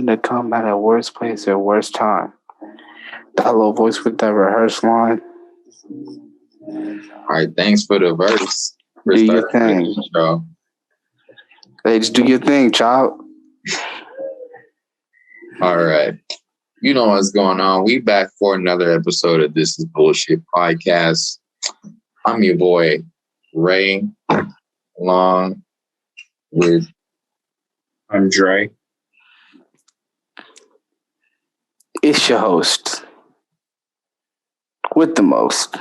happened to come at a worst place at worst time. That little voice with that rehearsed line. All right, thanks for the verse. Do your thing. Hey, just do your thing, child. All right. You know what's going on. We back for another episode of This Is Bullshit podcast. I'm your boy, Ray, along with Andre. It's your host with the most.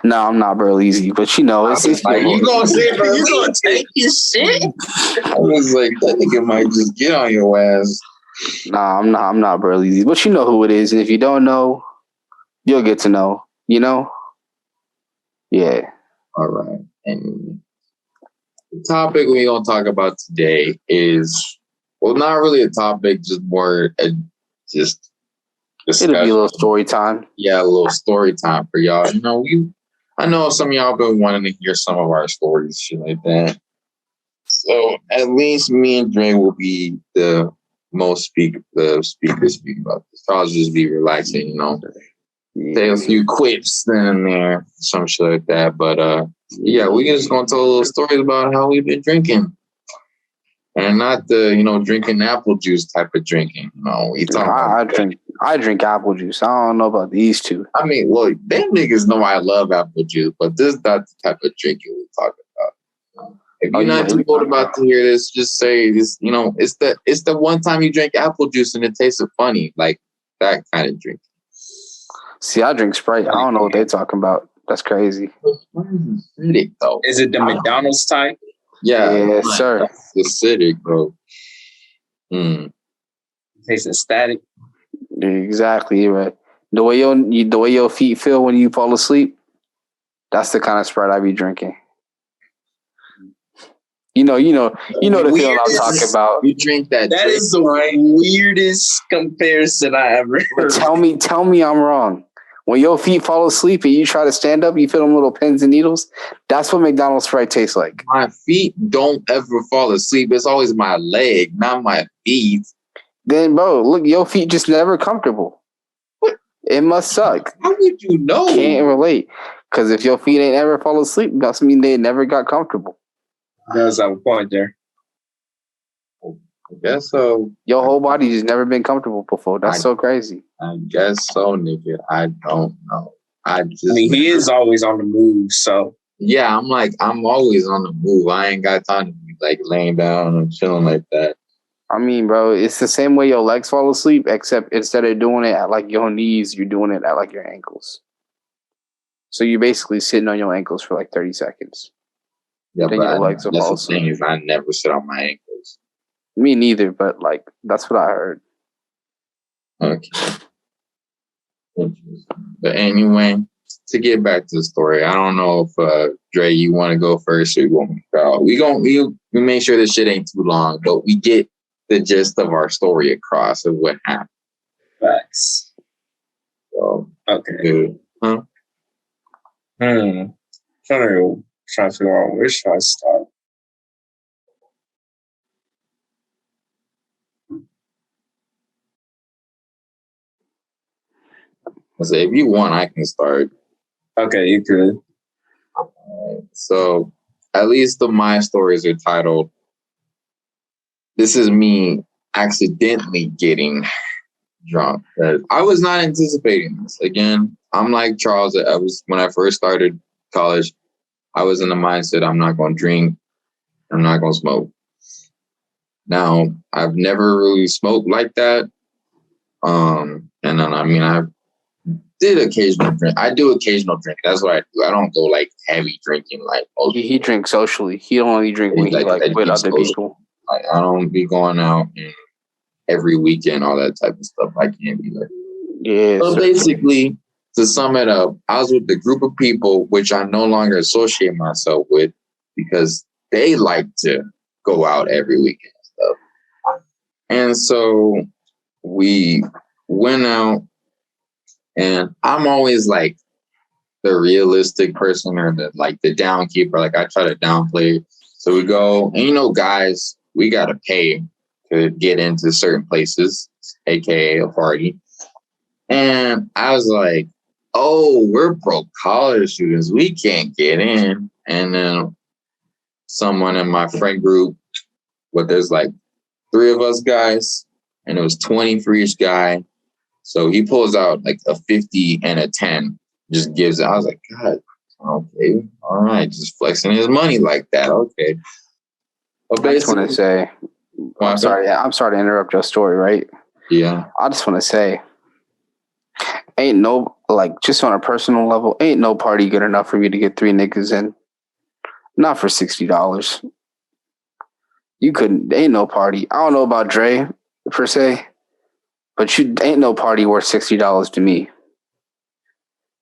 No, I'm not Burleezy, but you know, it's like, you gonna say, bro, you gonna take his shit? I was like, that nigga might just get on your ass. Nah, I'm not Burleezy, but you know who it is, and if you don't know, you'll get to know. You know? Yeah. All right. And the topic we're gonna talk about today is, well, not really a topic, just more just discussion. It'll be a little story time. Yeah, a little story time for y'all. You know, I know some of y'all been wanting to hear some of our stories, shit like that. So at least me and Dre will be the most speakers speak about this. I'll just be relaxing, you know. Say a few quips then and there, some shit like that. But yeah, we're just gonna tell a little stories about how we've been drinking. And not the, drinking apple juice type of drinking. I drink apple juice. I don't know about these two. I mean, look, them niggas know I love apple juice, but this is not the type of drinking we're talking about. If you're not too old about to hear this, just say this. It's the one time you drink apple juice and it tasted funny, like that kind of drink. See, I drink Sprite. I don't know what they're talking about. That's crazy. Acidic, though. Is it the McDonald's type? Yeah, sir. It's acidic, bro. Tastes static. Exactly right. The way your feet feel when you fall asleep, that's the kind of Sprite I be drinking. You know the feeling I'm talking about. You drink that. That is the weirdest comparison I ever heard. Tell me I'm wrong. When your feet fall asleep and you try to stand up, you feel them little pins and needles. That's what McDonald's Sprite tastes like. My feet don't ever fall asleep. It's always my leg, not my feet. Then, bro, look, your feet just never comfortable. What? It must suck. How would you know? Can't relate. Because if your feet ain't ever fall asleep, that mean they never got comfortable. That's a point there. I guess so. Your whole body just never been comfortable before. That's so crazy. I guess so, nigga. I don't know. He is always on the move, so. Yeah, I'm always on the move. I ain't got time to be like laying down and chilling like that. I mean, bro, it's the same way your legs fall asleep, except instead of doing it at like your knees, you're doing it at like your ankles. So you're basically sitting on your ankles for like 30 seconds. Yeah, then but your legs will fall asleep. The thing is, I never sit on my ankles. Me neither, but like that's what I heard. Okay. But anyway, to get back to the story, I don't know if Dre, you want to go first or you want me to go. We make sure this shit ain't too long, but we get the gist of our story across of what happened. Facts. So okay. Good. Huh? Trying to figure out where should I start. So if you want, I can start. Okay, you could. So at least my stories are titled, "This is me accidentally getting drunk." I was not anticipating this. Again, I'm like Charles. When I first started college, I was in the mindset I'm not going to drink, I'm not going to smoke. Now I've never really smoked like that. And then I did occasional drink. I do occasional drink. That's what I do. I don't go like heavy drinking like most He drinks socially. He don't only drink when he like with other people. Like I don't be going out every weekend, all that type of stuff. I can't be like. Yeah. So basically, to sum it up, I was with a group of people which I no longer associate myself with because they like to go out every weekend and stuff. And so we went out. And I'm always like the realistic person or the downkeeper. Like I try to downplay. So we go, and guys, we got to pay to get into certain places, aka a party. And I was like, oh, we're broke college students. We can't get in. And then someone in my friend group, there's like 3 of us guys, and it was 20 for each guy. So he pulls out like a 50 and a 10, just gives it. I was like, God, okay, all right, just flexing his money like that. Okay. Well, I just want to say, I'm sorry to interrupt your story, right? Yeah. I just want to say, ain't no, like, just on a personal level, ain't no party good enough for me to get 3 niggas in. Not for $60. You couldn't, ain't no party. I don't know about Dre, per se, but ain't no party worth $60 to me.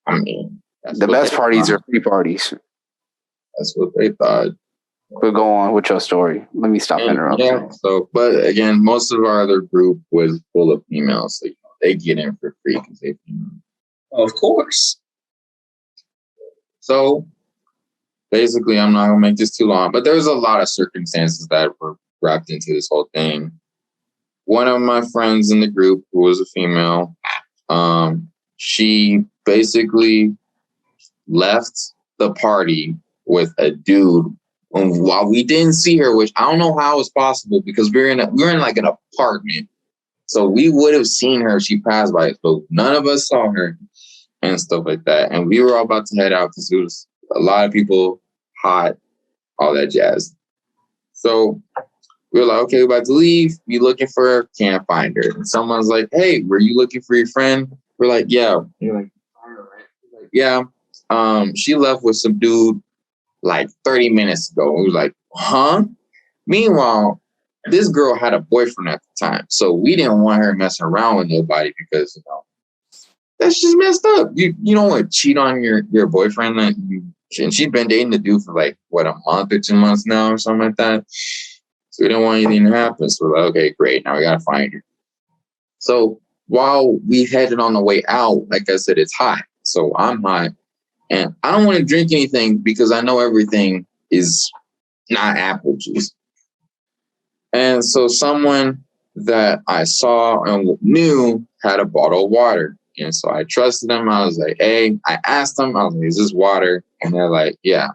I mean, the best parties are free parties. That's what they thought. But go on with your story. Let me stop interrupting. Yeah, so, but again, most of our other group was full of females, so they get in for free because they female. Of course. So basically, I'm not gonna make this too long, but there's a lot of circumstances that were wrapped into this whole thing. One of my friends in the group, who was a female, she basically left the party with a dude. And while we didn't see her, which I don't know how it's possible because we were in like an apartment, so we would have seen her if she passed by us, but none of us saw her and stuff like that. And we were all about to head out because there was a lot of people, hot, all that jazz. So we were like, okay, we're about to leave. We looking for her, can't find her. And someone's like, hey, were you looking for your friend? We're like, yeah. And you're like, all right. We're like, yeah. She left with some dude like 30 minutes ago. We was like, huh? Meanwhile, this girl had a boyfriend at the time. So we didn't want her messing around with nobody because, that's just messed up. You don't want to cheat on your boyfriend. And she'd been dating the dude for like, a month or 2 months now or something like that. So we didn't want anything to happen. So we're like, okay, great. Now we got to find her. So while we headed on the way out, like I said, it's hot. So I'm hot. And I don't want to drink anything because I know everything is not apple juice. And so someone that I saw and knew had a bottle of water. And so I trusted them. I was like, hey, I asked them, I was like, is this water? And they're like, yeah,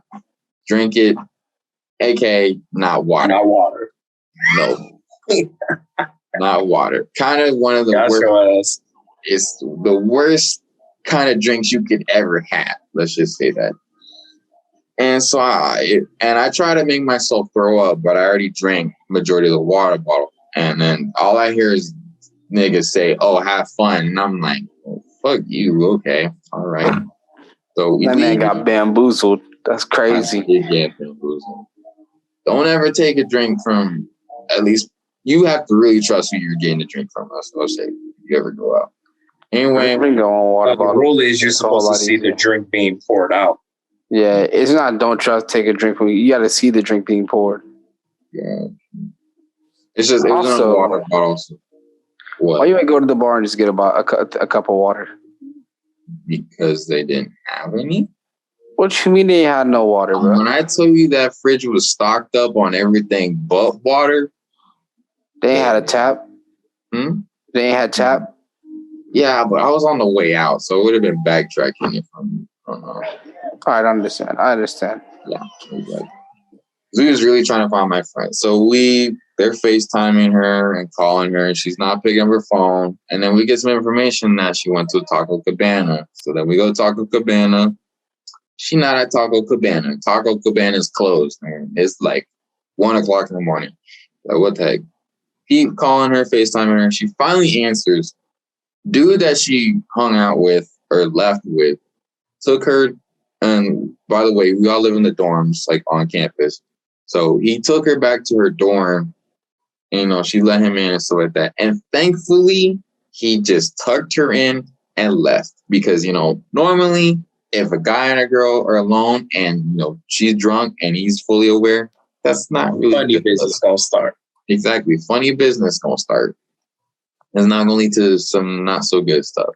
drink it. AK, not water. Not water. No. Not water. Kind of one of the worst. It's the worst kind of drinks you could ever have. Let's just say that. And so I try to make myself throw up, but I already drank majority of the water bottle. And then all I hear is niggas say, oh, have fun. And I'm like, oh, fuck you. Okay. All right. So that man got bamboozled. That's crazy. Yeah, bamboozled. Don't ever take a drink from, at least you have to really trust who you're getting a drink from. That's what I'll say. If you ever go out. Anyway, we go on water bottle. The rule is you're supposed to see the drink being poured out. Yeah, it's not don't trust, take a drink from you. You got to see the drink being poured. Yeah. It's just, it was in a water bottle. So what? Why you ain't go to the bar and just get a cup of water? Because they didn't have any. What you mean they had no water, bro? When I tell you that fridge was stocked up on everything but water. They had a tap? They ain't had tap? Yeah, but I was on the way out, so it would have been backtracking if I don't know. I understand. Yeah. We was really trying to find my friend. So they're FaceTiming her and calling her, and she's not picking up her phone. And then we get some information that she went to Taco Cabana. So then we go to Taco Cabana. She's not at Taco Cabana. Taco Cabana's closed, man. It's like 1 o'clock in the morning. Like, what the heck? Keep calling her, FaceTiming her. She finally answers. Dude that she hung out with or left with took her. And by the way, we all live in the dorms, like on campus. So he took her back to her dorm. And, she let him in and stuff like that. And thankfully, he just tucked her in and left. Because, normally if a guy and a girl are alone and, she's drunk and he's fully aware, that's not really funny business gonna start. Exactly. Funny business gonna start. It's not gonna lead to some not so good stuff.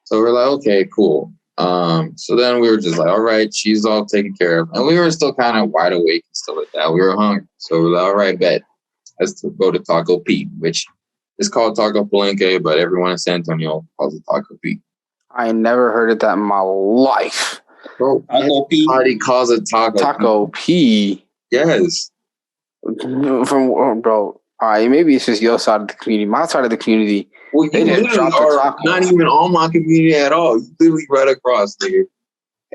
So we're like, okay, cool. So then we were just like, all right, she's all taken care of. And we were still kind of wide awake and stuff like that. We were hungry. So we're like, all right, bet. Let's go to Taco Pete, which is called Taco Palenque, but everyone in San Antonio calls it Taco Pete. I ain't never heard of that in my life. Bro, Taco Pete. everybody calls it Taco Taco P. Yes. From bro. All right, maybe it's just your side of the community. My side of the community, Well, they you just literally dropped the are taco. not even on my community at all. You literally right across, nigga.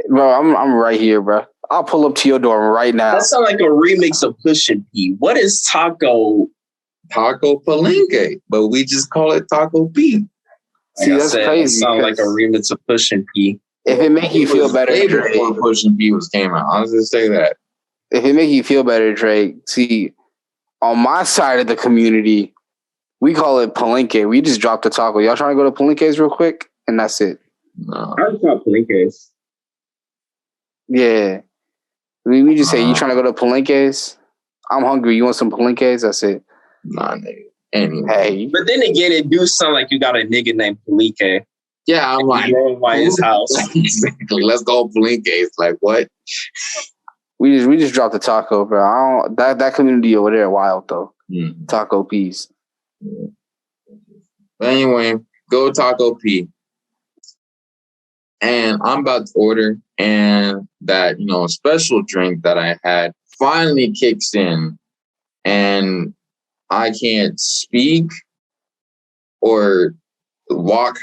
Bro, I'm right here, bro. I'll pull up to your door right now. That sounds like a remix of Push and P. What is Taco? Taco Palenque, but we just call it Taco Pete. See, that's crazy. It sounds like a remix of Push and P. If it make you feel better, way Drake, before Push and P was came out. I'll just say that. if it make you feel better, Drake, see, on my side of the community, we call it Palenque. We just dropped the taco. Y'all trying to go to Palenque's real quick? And that's it. No. I just got Palenques. Yeah. We just say, you trying to go to Palenque's? I'm hungry. You want some Palenque's? That's it. Nah, nigga. Anyway. Hey. But then again, it do sound like you got a nigga named Palenque. Yeah, I'm like, Drove by his house. exactly. Let's go Palenque. It's like, what? We just dropped the taco, bro. I don't, that community over there wild though. Taco Peas. But anyway, go Taco P. And I'm about to order, and that, special drink that I had finally kicks in, and I can't speak or walk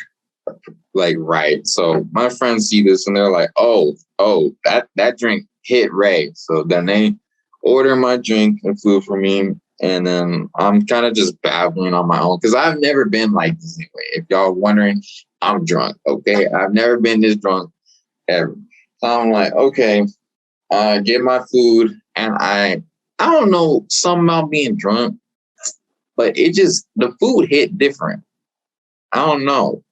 like right. So my friends see this and they're like, oh, that drink hit Ray. So then they order my drink and food for me. And then I'm kind of just babbling on my own because I've never been like this anyway. If y'all wondering, I'm drunk. Okay. I've never been this drunk ever. So I'm like, okay, get my food. And I don't know, something about being drunk, but the food hit different. I don't know.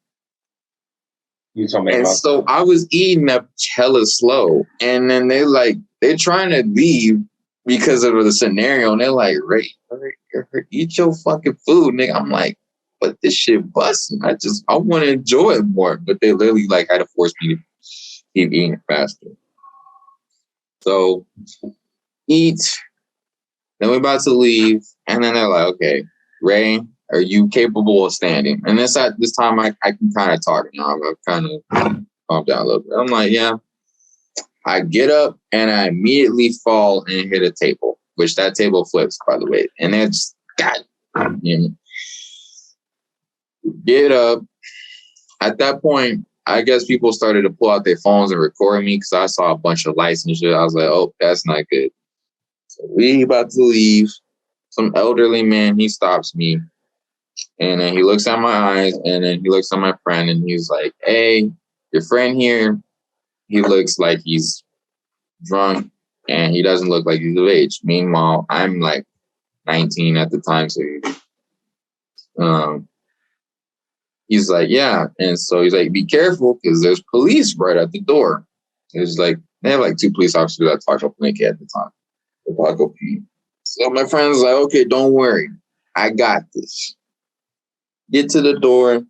And so I was eating up hella slow. And then they're trying to leave because of the scenario. And they're like, Ray, eat your fucking food, nigga. I'm like, but this shit busting. I want to enjoy it more. But they literally had to force me to keep eating faster. So eat. Then we're about to leave. And then they're like, okay, Ray, are you capable of standing? And this time I can kind of talk now. I've kind of calmed down a little bit. I'm like, yeah. I get up and I immediately fall and hit a table, which that table flips, by the way. And it's get up. At that point, I guess people started to pull out their phones and record me because I saw a bunch of lights and shit. I was like, oh, that's not good. So we about to leave. Some elderly man, he stops me. And then he looks at my eyes, and then he looks at my friend, and he's like, hey, your friend here, he looks like he's drunk, and he doesn't look like he's of age. Meanwhile, I'm 19 at the time, so he's like, yeah. And so he's like, be careful, because there's police right at the door. There's they have 2 police officers at Taco Palenque at the time. Taco P. So my friend's like, okay, don't worry. I got this. Get to the door.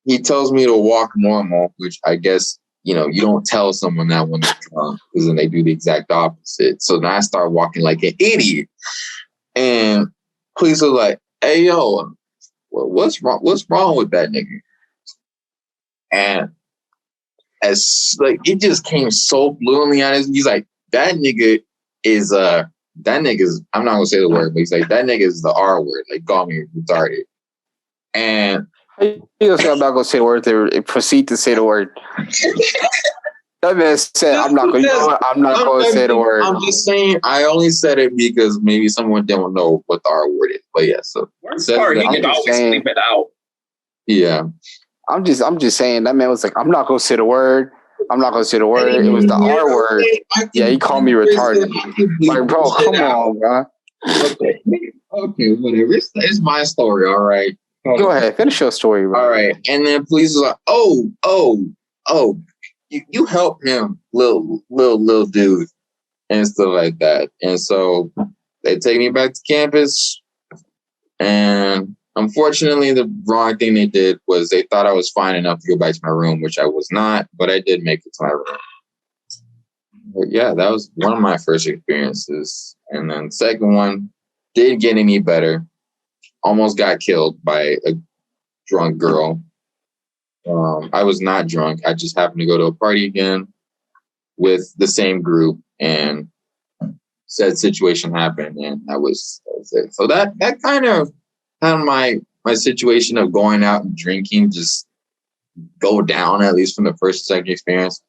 He tells me to walk normal, which I guess, you don't tell someone that when they're drunk because then they do the exact opposite. So then I start walking like an idiot. And police are like, hey, yo, what's wrong? What's wrong with that nigga? And it just came so fluently out. He's like, that nigga's, I'm not gonna say the word, but he's like, that nigga is the R word. Call me retarded. And I'm not gonna say the word. They proceed to say the word. That man said, I'm not gonna say the word. I'm just saying, I only said it because maybe someone don't know what the R word is. But yeah, so worst part, he can always leave it out. Yeah. I'm just saying that man was like, I'm not gonna say the word. I'm not gonna say the word. It was the R word. Yeah, he called me retarded. Bro, come on, bro. Okay, whatever. It's my story, all right. Go ahead, finish your story, bro. All right, and then police was like, oh, you help him, little dude, and stuff like that. And so they take me back to campus, and unfortunately, the wrong thing they did was they thought I was fine enough to go back to my room, which I was not, but I did make it to my room. But yeah, that was one of my first experiences. And then second one, Didn't get any better. Almost got killed by a drunk girl. I was not drunk. I just happened to go to a party again with the same group, and said situation happened, and that was it. So that kind of my situation of going out and drinking just go down, at least from the first second experience.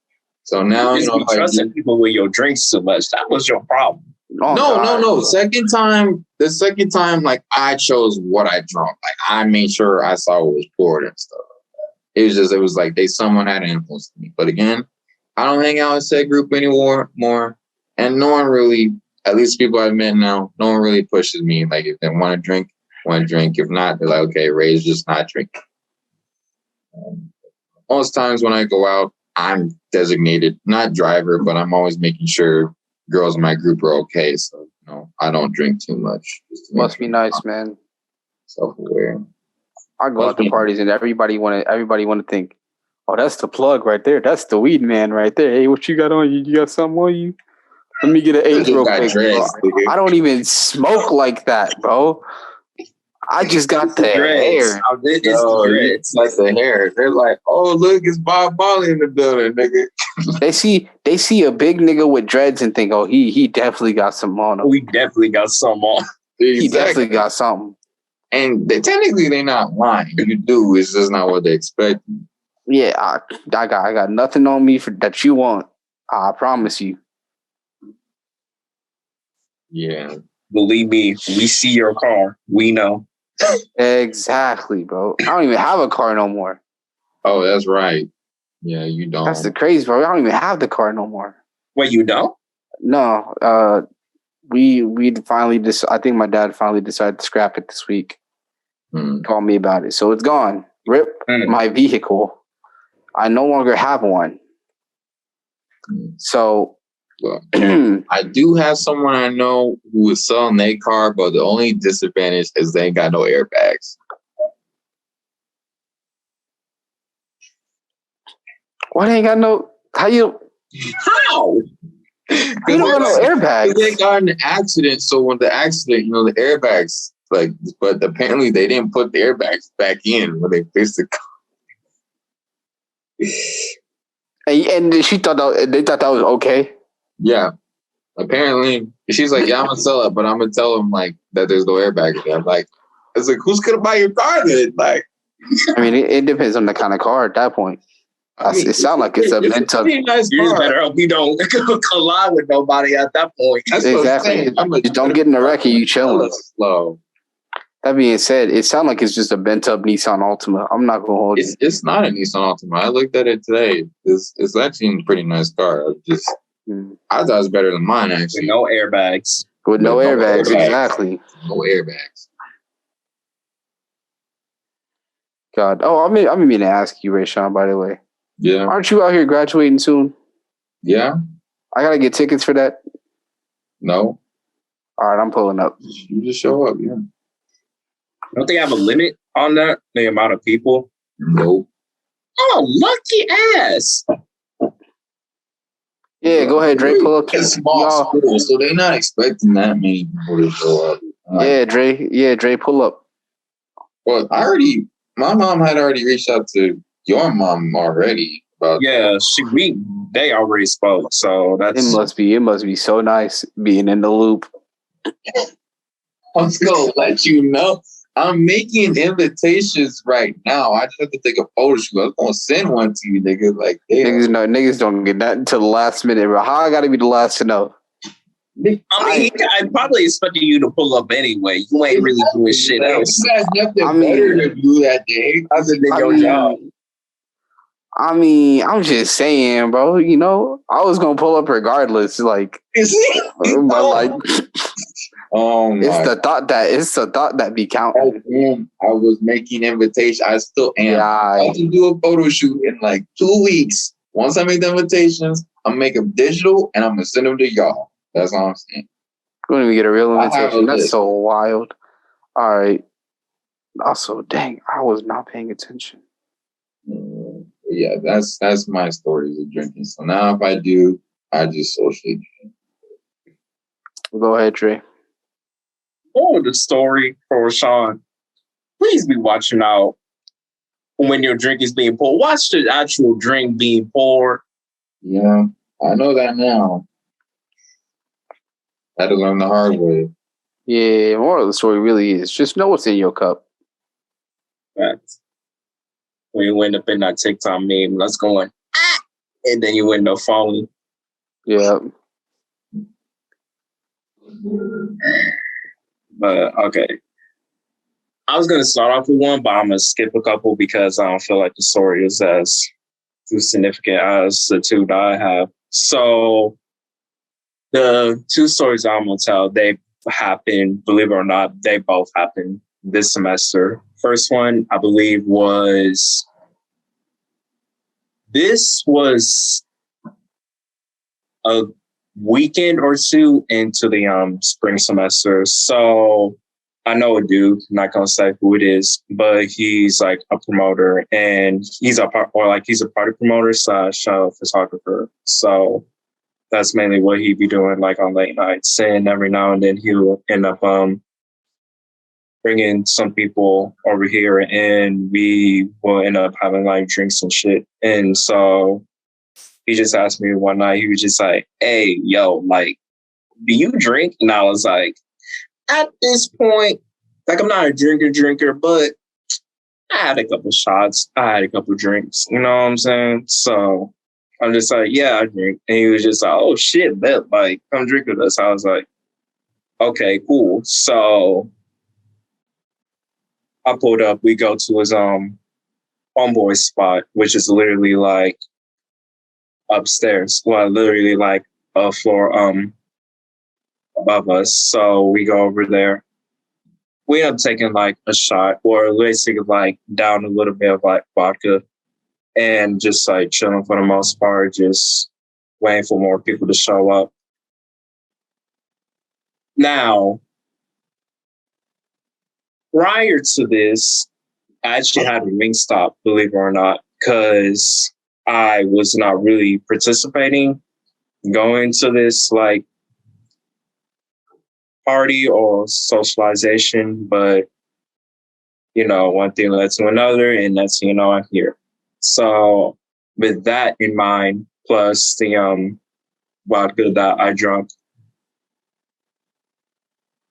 So now you know, trusting people with your drinks so much. That was your problem. Oh, no. The second time, like I chose what I drank. Like I made sure I saw what was poured and stuff. It was like someone had influenced me. But again, I don't hang out in said group anymore. And no one really, at least people I've met now, no one really pushes me. Like if they want to drink. If not, they're like, okay, Ray's just not drinking. Most times when I go out, I'm designated, not driver, but I'm always making sure girls in my group are okay. So, I don't drink too much. Must be nice, man. Self-aware. I go out to parties and everybody want to think, oh, that's the plug right there. That's the weed man right there. Hey, what you got on you? You got something on you? Let me get an 8 real quick. I don't even smoke like that, bro. I just got the hair. It's like the hair. They're like, oh, look, it's Bob Marley in the building, nigga. They see a big nigga with dreads and think, oh, he definitely got some on him. We definitely got some on. Exactly. He definitely got something. And technically, they're not lying. You do. It's just not what they expect. Yeah, I got nothing on me that you want. I promise you. Yeah. Believe me, we see your car. We know. Exactly, bro. I don't even have a car no more. Oh, that's right. Yeah, you don't. That's the crazy, bro. I don't even have the car no more. Wait, you don't? No. We finally I think my dad finally decided to scrap it this week. Called me about it. So it's gone. Rip my vehicle. I no longer have one. So well, I do have someone I know who is selling their car, but the only disadvantage is they ain't got no airbags. Why they ain't got no? How? You don't got no airbags? They got in an accident, so when the accident, the airbags, but apparently they didn't put the airbags back in when they fixed the car. And they thought that was okay. Yeah, apparently she's like, yeah, I'm gonna sell it, but I'm gonna tell them that there's no airbag. I'm like, it's like, who's gonna buy your car then? Like, I mean, it depends on the kind of car at that point. It sounds like it's a pretty nice car. You better hope you don't collide with nobody at that point. That's exactly. Just don't get in a wreck and you chilling. Slow. That being said, it sounds like it's just a bent up Nissan Altima. I'm not gonna hold you. It's not a Nissan Altima. I looked at it today. It's actually a pretty nice car. I thought it was better than mine actually. With no airbags. With no airbags, exactly. No airbags. God. Oh, I'm meaning to ask you, Rayshawn, by the way. Yeah. Aren't you out here graduating soon? Yeah. I gotta get tickets for that. No. All right, I'm pulling up. You just show up, yeah. Don't they have a limit on that? The amount of people? Nope. Oh, lucky ass. Yeah, go ahead, Dre. Pull up. It's small school, so they're not expecting that many people to show up. Dre, pull up. Well, my mom had already reached out to your mom already about. Yeah, they already spoke, so that's. It must be so nice being in the loop. I'm just gonna let you know. I'm making invitations right now. I just have to take a photo shoot. I was gonna send one to you, nigga. Like, damn. Niggas don't get that until the last minute. Bro. How I gotta be the last to know? I probably expected you to pull up anyway. You ain't really doing shit else. You got nothing better to do that day other than your job. I mean, I'm just saying, bro. I was gonna pull up regardless. Like, but like, it's the thought that be counting. I was making invitation. I still am. Yeah, I have to do a photo shoot in 2 weeks. Once I make the invitations, I'm gonna make them digital and I'm gonna send them to y'all. That's all I'm saying. We're gonna get a real invitation. That's so wild. All right. Also, dang, I was not paying attention. Yeah, that's my stories of drinking. So now if I do, I just socially drink. Go ahead, Trey. Hold the story for Sean. Please be watching out when your drink is being poured. Watch the actual drink being poured. Yeah, I know that now. I had to learn the hard way. Yeah, moral of the story really is just know what's in your cup. That's when you end up in that TikTok meme, let's go on. And then you end up falling. Yeah. But okay. I was gonna start off with one, but I'm gonna skip a couple because I don't feel like the story is as too significant as the two that I have. So the two stories I'm gonna tell, they happened, believe it or not, they both happened this semester. First one, I believe, was a weekend or two into the spring semester. So I know a dude, I'm not gonna say who it is, but he's like a promoter and he's a party promoter slash photographer. So that's mainly what he'd be doing, like on late nights. And every now and then he'll end up bringing some people over here, and we will end up having like drinks and shit. And so he just asked me one night. He was just like, "Hey, yo, like, do you drink?" And I was like, "At this point, like, I'm not a drinker, but I had a couple shots. I had a couple drinks. You know what I'm saying?" So I'm just like, "Yeah, I drink." And he was just like, "Oh shit, bet, like, come drink with us." I was like, "Okay, cool." So I pulled up. We go to his homeboy spot, which is literally like upstairs. Well, literally like a floor above us. So we go over there. We end up taking like a shot, or basically like down a little bit of like vodka, and just like chilling for the most part, just waiting for more people to show up. Now, prior to this, I actually had a ring stop, believe it or not, because I was not really participating going to this like party or socialization, but you know, one thing led to another, and that's, you know, I'm here. So with that in mind, plus the vodka that I drank,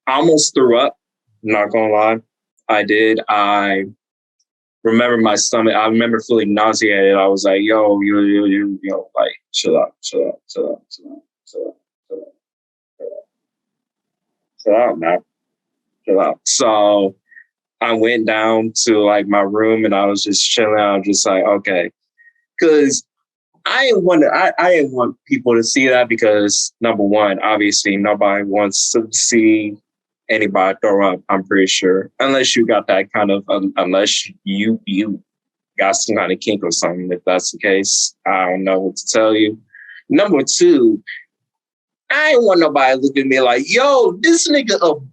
I almost threw up. Not gonna lie, I did. I remember my stomach. I remember feeling nauseated. I was like, yo, like, chill out, man, chill out. So I went down to like my room and I was just chilling. I was just like, okay, because I didn't want people to see that because number one, obviously nobody wants to see anybody throw up. I'm pretty sure, unless you got that kind of, unless you got some kind of kink or something. If that's the case, I don't know what to tell you. Number two, I ain't want nobody look at me like, yo, this nigga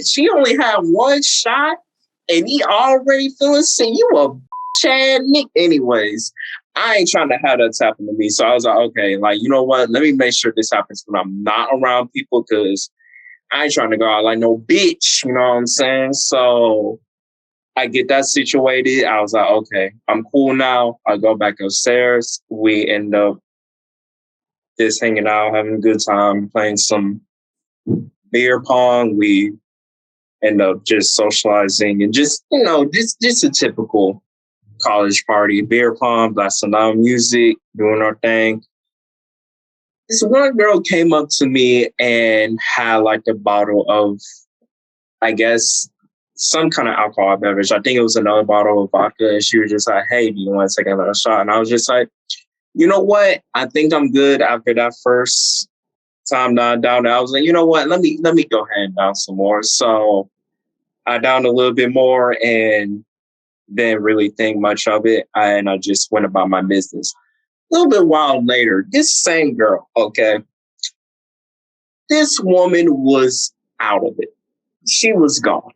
she only had one shot and he already feeling sick. You a Chad Nick. Anyways, I ain't trying to have that happen to me. So I was like, okay, like, you know what? Let me make sure this happens when I'm not around people, because I ain't trying to go out like no bitch. You know what I'm saying? So I get that situated. I was like, okay, I'm cool now. I go back upstairs. We end up just hanging out, having a good time, playing some beer pong. We end up just socializing and just, you know, just a typical college party, beer pong, blasting loud music, doing our thing. This one girl came up to me and had like a bottle of, I guess, some kind of alcohol beverage. I think it was another bottle of vodka. And she was just like, hey, do you want to take another shot? And I was just like, you know what? I think I'm good after that first time down. I was like, you know what? Let me go ahead and down some more. So I downed a little bit more and didn't really think much of it. And I just went about my business. A little bit while later, this same girl, okay, this woman was out of it. She was gone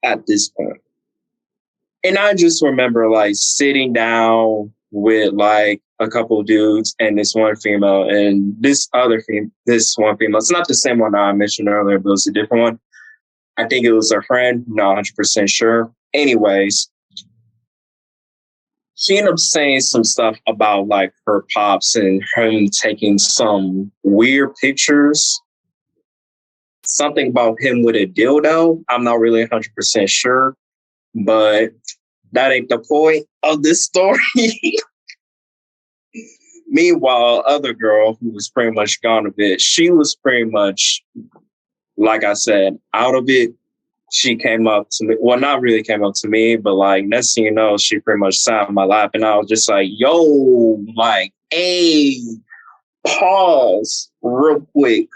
at this point. And I just remember like sitting down with like a couple of dudes and this one female and this one female. It's not the same one I mentioned earlier, but it's a different one. I think it was her friend, not 100% sure. Anyways, she ended up saying some stuff about like her pops and him taking some weird pictures. Something about him with a dildo. I'm not really 100% sure, but that ain't the point of this story. Meanwhile, other girl who was pretty much gone of it, she was pretty much, like I said, out of it. She came up to me. Well, not really came up to me, but like next thing you know, she pretty much sat on my lap, and I was just like, "Yo, like, hey, pause, real quick.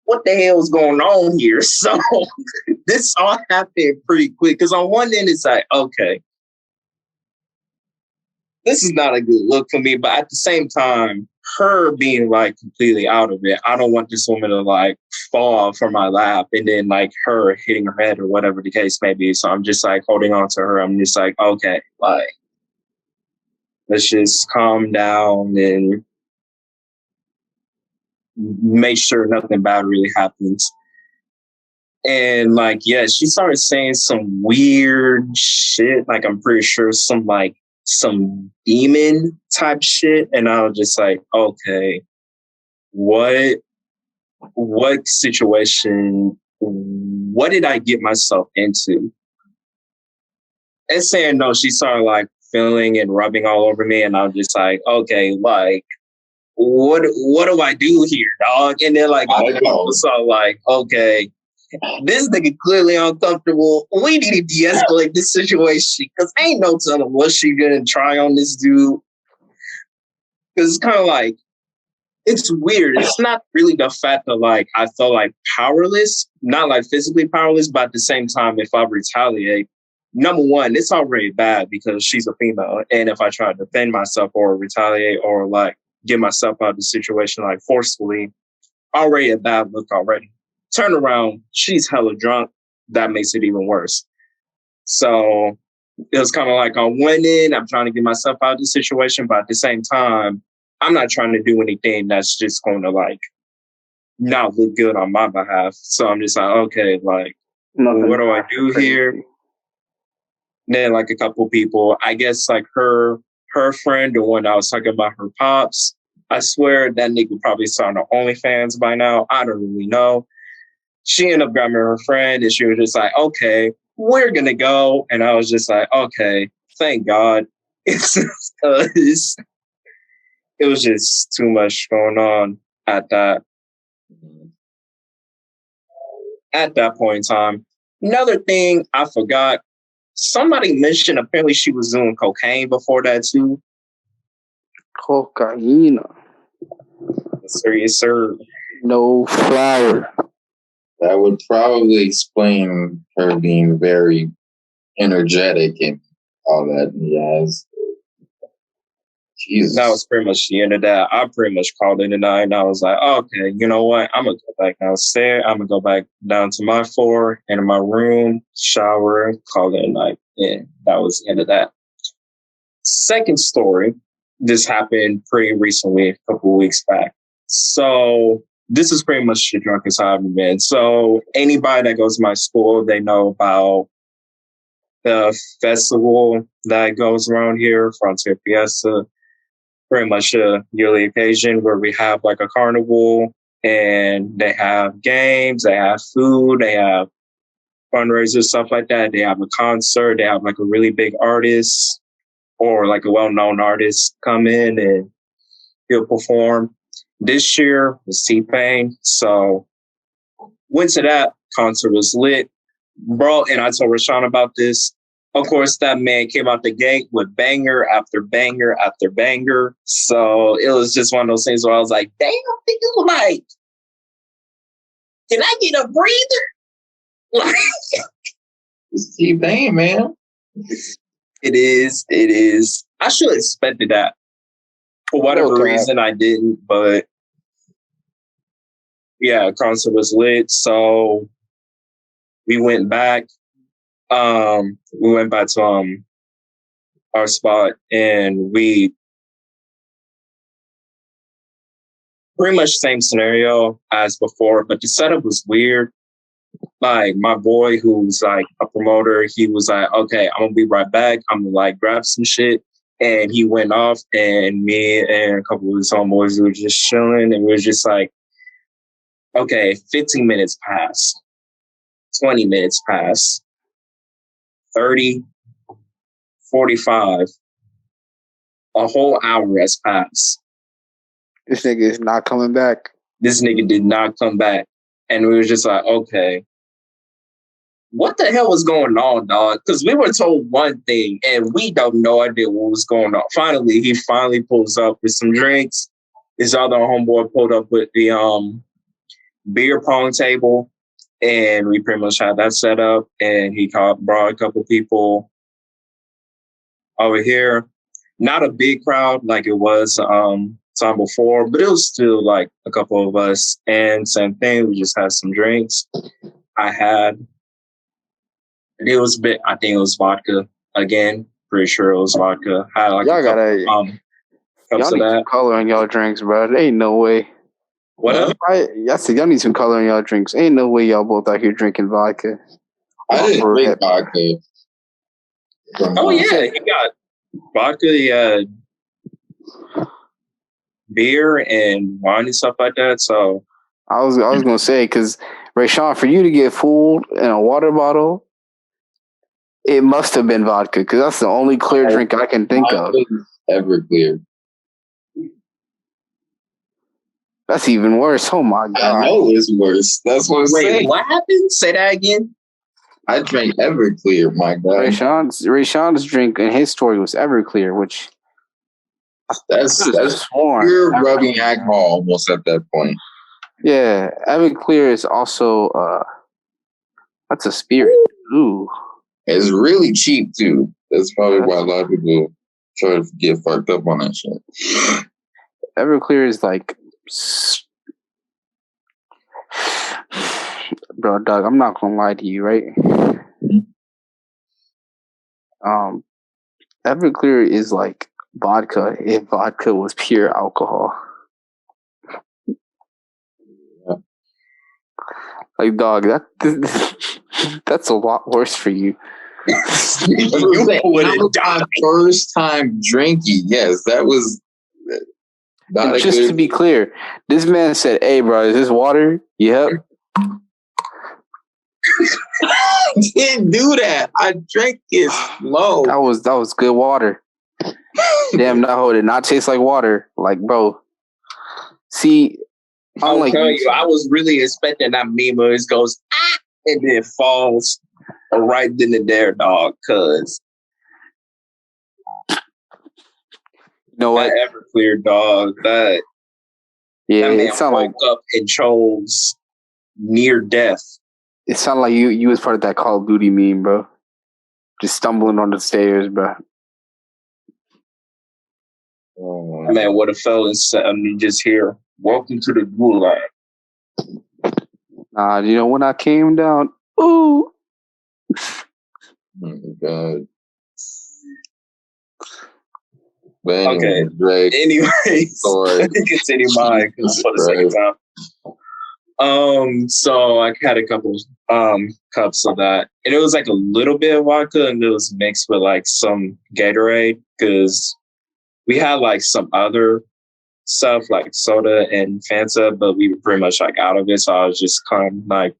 What the hell's going on here?" So this all happened pretty quick because on one end it's like, okay, this is not a good look for me, but at the same time, her being like completely out of it, I don't want this woman to like fall from my lap and then like her hitting her head or whatever the case may be. So I'm just like holding on to her. I'm just like, okay, like let's just calm down and make sure nothing bad really happens. And like, yeah, she started saying some weird shit. Like, I'm pretty sure some demon type shit. And I was just like, okay, what situation, what did I get myself into? And saying no, she started like feeling and rubbing all over me. And I was just like, okay, like, what do I do here, dog? And then like other people saw like, okay, this nigga clearly uncomfortable. We need to de-escalate this situation because ain't no telling what she gonna try on this dude. Because it's kind of like, it's weird. It's not really the fact that like I felt like powerless, not like physically powerless, but at the same time, if I retaliate, number one, it's already bad because she's a female. And if I try to defend myself or retaliate or like get myself out of the situation like forcefully, already a bad look already. Turn around, she's hella drunk. That makes it even worse. So it was kind of like on one end, I'm trying to get myself out of the situation, but at the same time, I'm not trying to do anything that's just going to like not look good on my behalf. So I'm just like, okay, like, what do I do here? Then like a couple people, I guess like her friend, the one I was talking about, her pops, I swear that nigga probably saw on the OnlyFans by now. I don't really know. She ended up grabbing her friend and she was just like, okay, we're going to go. And I was just like, okay, thank God. It's because it was just too much going on at that point in time. Another thing I forgot, somebody mentioned apparently she was doing cocaine before that too. Cocaine. Yes, sir. No flour. That would probably explain her being very energetic and all that jazz. Jesus. That was pretty much the end of that. I pretty much called it a night and I was like, oh, okay, you know what? I'm going to go back downstairs. I'm going to go back down to my floor, into my room, shower, call it a night. And that was the end of that. Second story, this happened pretty recently, a couple of weeks back. So this is pretty much the drunkest I've ever been. So anybody that goes to my school, they know about the festival that goes around here, Frontier Fiesta. Pretty much a yearly occasion where we have like a carnival and they have games, they have food, they have fundraisers, stuff like that. They have a concert, they have like a really big artist or like a well-known artist come in and he'll perform. This year was T-Pain, so went to that concert, was lit. Bro, and I told Rashawn about this. Of course, that man came out the gate with banger after banger after banger. So it was just one of those things where I was like, damn, nigga, like, can I get a breather? Like, it's T-Pain, man. It is. I should have expected that. For whatever reason, I didn't. But yeah, concert was lit. So we went back. We went back to our spot and we pretty much same scenario as before, but the setup was weird. like my boy who's like a promoter, he was like, okay, I'm gonna be right back. I'm gonna like grab some shit. And he went off, and me and a couple of his homeboys were just chilling, and we were just like, okay, 15 minutes passed, 20 minutes passed, 30, 45, a whole hour has passed. This nigga is not coming back. This nigga did not come back. And we were just like, okay, what the hell was going on, dog? Because we were told one thing and we don't no idea what was going on. Finally, he pulls up with some drinks. His other homeboy pulled up with the beer pong table, and we pretty much had that set up. And he brought a couple people over here. Not a big crowd like it was time before, but it was still like a couple of us. And same thing, we just had some drinks. I think it was vodka again. Pretty sure it was vodka. I had like Y'all a couple, gotta cups y'all of need that. some color in y'all drinks, bro. There ain't no way. What up? I said y'all need some color in y'all drinks. Ain't no way y'all both out here drinking vodka. I didn't drink vodka. Oh yeah, he got vodka. He had beer and wine and stuff like that. So I was gonna say, because Rayshawn, for you to get fooled in a water bottle, it must have been vodka, because that's the only clear drink I can think of. Everclear. That's even worse. Oh my god! I know it's worse. That's what I'm saying. what happened? Say that again. I drank Everclear, my god. Rayshawn's drink in his story was Everclear, which that's pure rubbing alcohol almost at that point. Yeah, Everclear is also that's a spirit. Ooh, it's really cheap too. That's probably why a lot of people try to get fucked up on that shit. Everclear is like, bro, Doug. I'm not gonna lie to you, right? Everclear is like vodka if vodka was pure alcohol. Yeah. Like, dog, that's a lot worse for you. You would have died first time drinking. Yes, that was not just to be clear, this man said, "Hey, bro, is this water?" Yep. I didn't do that. I drank it slow. That was good water. Damn, no, it did not taste like water. Like, bro. See, I'll tell you, I was really expecting that meme where it goes, ah, and then it falls right then and there, dog, cause know what? That Everclear, dog, that man it sounded woke up and chose near death. It sounded like you was part of that Call of Duty meme, bro. Just stumbling on the stairs, bro. That man would have fell and just here. Welcome to the gulag. Nah, you know when I came down, ooh. Oh my god. But anyway, okay. Drake, anyways, let me continue mine for the second time. So I had a couple cups of that, and it was like a little bit of vodka, and it was mixed with like some Gatorade, because we had like some other stuff like soda and Fanta, but we were pretty much like out of it. So I was just kind of like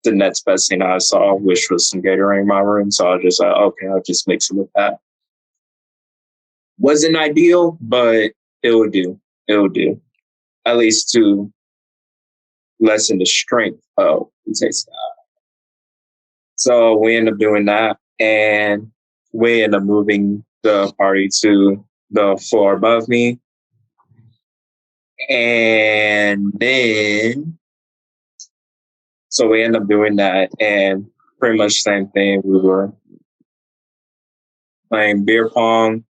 the next best thing I saw, which was some Gatorade in my room. So I was just like, okay, I'll just mix it with that. Wasn't ideal, but it would do. It would do. At least to lessen the strength of the taste. So we ended up doing that, and we ended up moving the party to the floor above me. And then, so we ended up doing that, and pretty much the same thing. We were playing beer pong,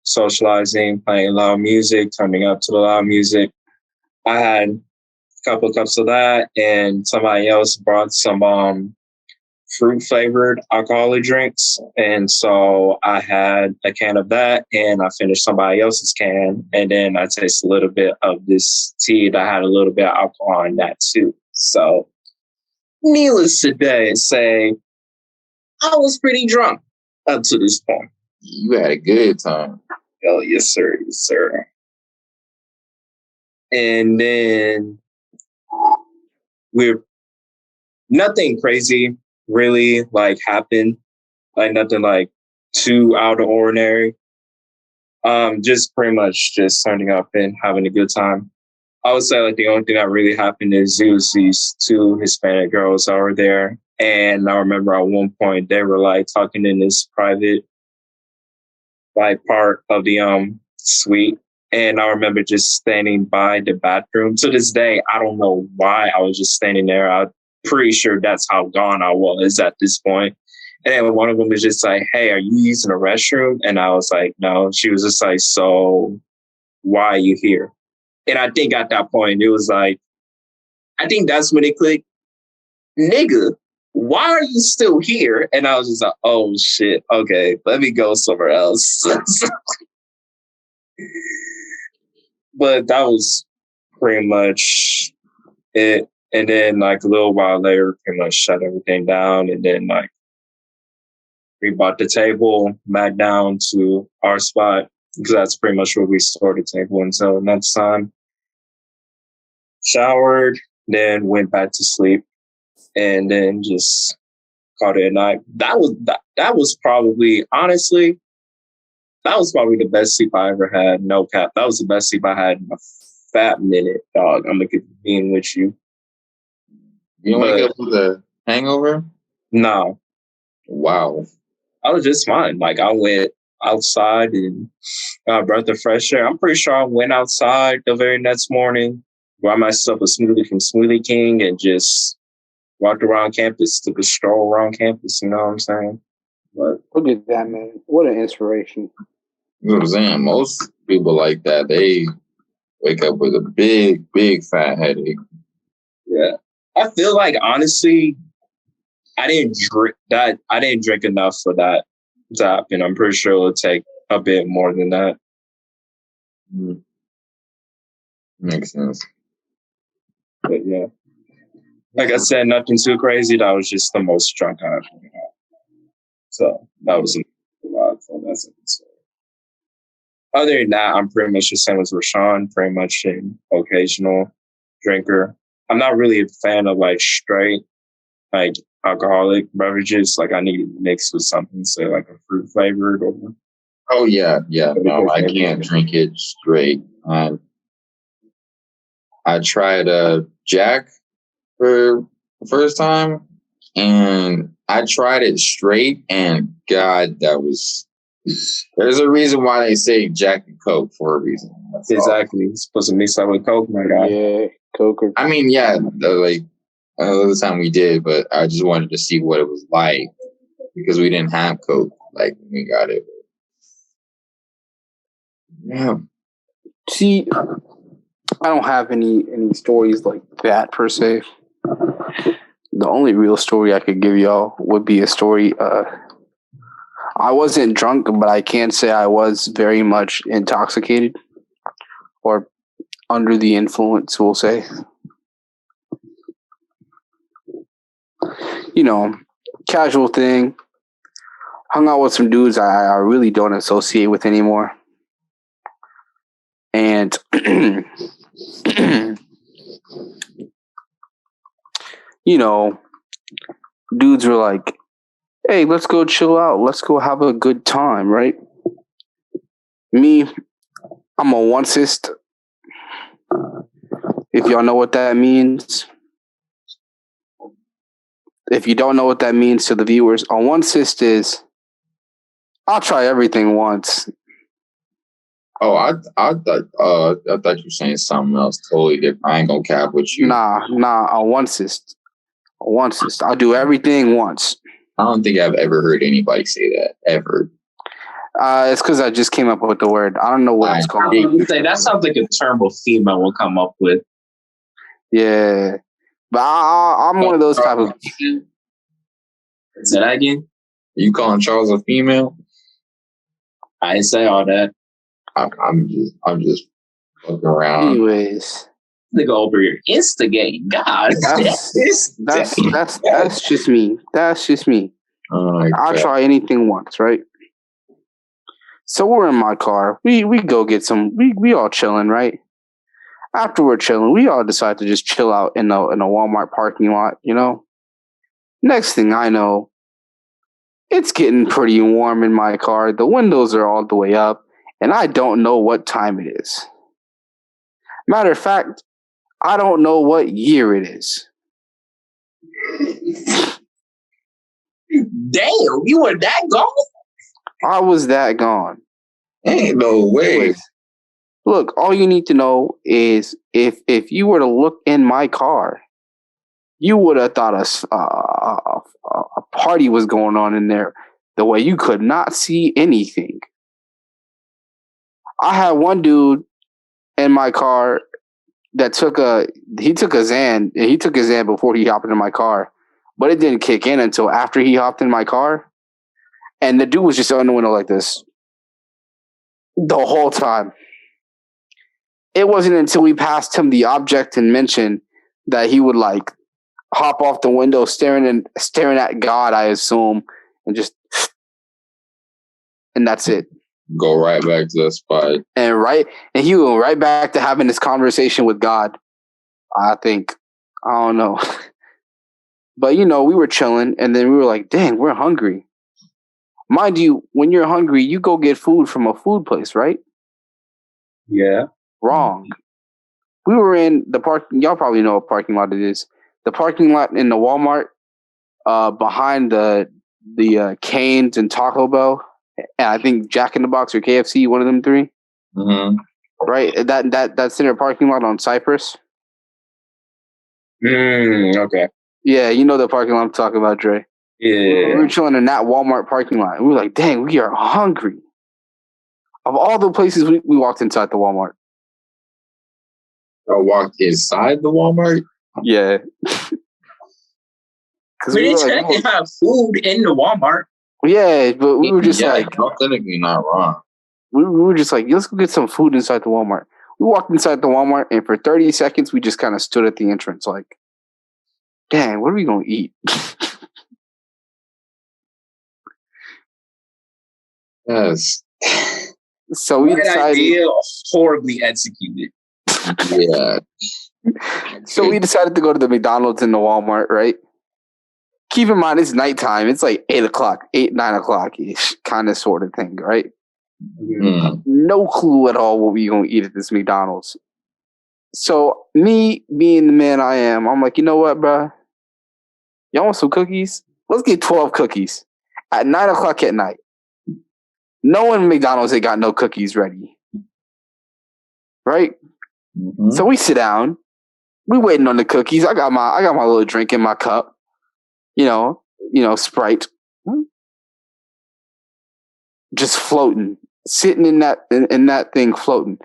socializing, playing loud music, turning up to the loud music. I had a couple of cups of that, and somebody else brought some fruit flavored alcoholic drinks. And so I had a can of that, and I finished somebody else's can. And then I tasted a little bit of this tea that had a little bit of alcohol in that too. So needless to say, I was pretty drunk up to this point. You had a good time. Oh, yes, sir. Yes, sir. And then nothing crazy really like happened. Like nothing like too out of ordinary. Just pretty much just turning up and having a good time. I would say like the only thing that really happened is it was these two Hispanic girls that were there. And I remember at one point they were like talking in this private like part of the suite. And I remember just standing by the bathroom. To this day, I don't know why I was just standing there. I'm pretty sure that's how gone I was at this point. And then one of them was just like, "Hey, are you using the restroom?" And I was like, "No." She was just like, "So why are you here?" And I think at that point, it was like, I think that's when it clicked. Nigga, why are you still here? And I was just like, oh shit, okay, let me go somewhere else. But that was pretty much it. And then like a little while later, pretty much shut everything down. And then like we brought the table back down to our spot because that's pretty much where we stored the table until next time. Showered, then went back to sleep, and then just called it a night. That was probably, honestly, that was probably the best sleep I ever had. No cap. That was the best sleep I had in a fat minute, dog. I'm gonna keep being with you. You wake up with a hangover? No. Wow. I was just fine. Like I went outside and breath of fresh air. I'm pretty sure I went outside the very next morning, bought myself a smoothie from Smoothie King, and just walked around campus, took a stroll around campus. You know what I'm saying? But look at that, man! What an inspiration! You know what I'm saying? Most people like that, they wake up with a big, big fat headache. Yeah, I feel like honestly, I didn't drink enough for that to happen. I'm pretty sure it'll take a bit more than that. Makes sense. But yeah, like I said, nothing too crazy. That was just the most drunk I've ever had. So that was a lot. So that's a good story. Other than that, I'm pretty much the same as Rashawn, pretty much an occasional drinker. I'm not really a fan of like straight, like alcoholic beverages. Like I need it mixed with something, say like a fruit flavored or. Oh yeah. No, I can't drink it straight. I tried Jack for the first time, and I tried it straight, and God, that was. There's a reason why they say Jack and Coke for a reason. That's exactly. It's supposed to mix up with Coke, my guy. Yeah, Coke. I mean, yeah, like another time we did, but I just wanted to see what it was like because we didn't have Coke like when we got it. Yeah. See, I don't have any stories like that per se. The only real story I could give y'all would be a story. I wasn't drunk, but I can say I was very much intoxicated or under the influence, we'll say. You know, casual thing. Hung out with some dudes I really don't associate with anymore. And you know, dudes were like, "Hey, let's go chill out. Let's go have a good time," right? Me, I'm a one-cyst. If y'all know what that means. If you don't know what that means to the viewers, a one-cyst is, I'll try everything once. Oh, I thought you were saying something else totally different. I ain't gonna cap with you. Nah, a one-cyst. A one-cyst. I'll do everything once. I don't think I've ever heard anybody say that, ever. It's because I just came up with the word. I don't know what it's called. That sounds like a term a female will come up with. Yeah. But I'm one of those type of... Say that again? You calling Charles a female? I didn't say all that. I'm just fucking around. Anyways. Nigga over here instigating. God, that's just me. That's just me. I'll try anything once, right? So we're in my car. We go get some. We all chilling, right? After we're chilling, we all decide to just chill out in a Walmart parking lot. Next thing I know, it's getting pretty warm in my car. The windows are all the way up, and I don't know what time it is. Matter of fact, I don't know what year it is. Damn, you were that gone? I was that gone. Ain't no way. Look, all you need to know is if you were to look in my car, you would have thought a party was going on in there. The way you could not see anything. I had one dude in my car that took a Xan. He took his Xan before he hopped into my car, but it didn't kick in until after he hopped in my car. And the dude was just on the window like this the whole time. It wasn't until we passed him the object and mentioned that he would like hop off the window, staring at God, I assume, and that's it. Go right back to that spot. And he went right back to having this conversation with God. I think. I don't know. But we were chilling, and then we were like, dang, we're hungry. Mind you, when you're hungry, you go get food from a food place, right? Yeah. Wrong. We were in the park. Y'all probably know what parking lot it is. The parking lot in the Walmart behind the Cane's and Taco Bell. And I think Jack in the Box or KFC, one of them three. Mm-hmm. Right? That's in their parking lot on Cypress. Okay. Yeah, you know the parking lot I'm talking about, Dre. Yeah. We were chilling in that Walmart parking lot. And we were like, dang, we are hungry. Of all the places we walked inside the Walmart. I walked inside the Walmart? Yeah. We didn't have food in the Walmart. Yeah, but we were just like... authentically not wrong. We were just like, let's go get some food inside the Walmart. We walked inside the Walmart, and for 30 seconds, we just kind of stood at the entrance like, dang, what are we going to eat? Yes. So we decided... idea, horribly executed. Yeah. So we decided to go to the McDonald's in the Walmart, right? Keep in mind, it's nighttime. It's like 9 o'clock-ish kind of sort of thing, right? Mm. No clue at all what we going to eat at this McDonald's. So me being the man I am, I'm like, you know what, bro? Y'all want some cookies? Let's get 12 cookies at 9 o'clock at night. No one in McDonald's ain't got no cookies ready. Right? Mm-hmm. So we sit down. We waiting on the cookies. I got my little drink in my cup. Sprite. Just floating. Sitting in that thing floating.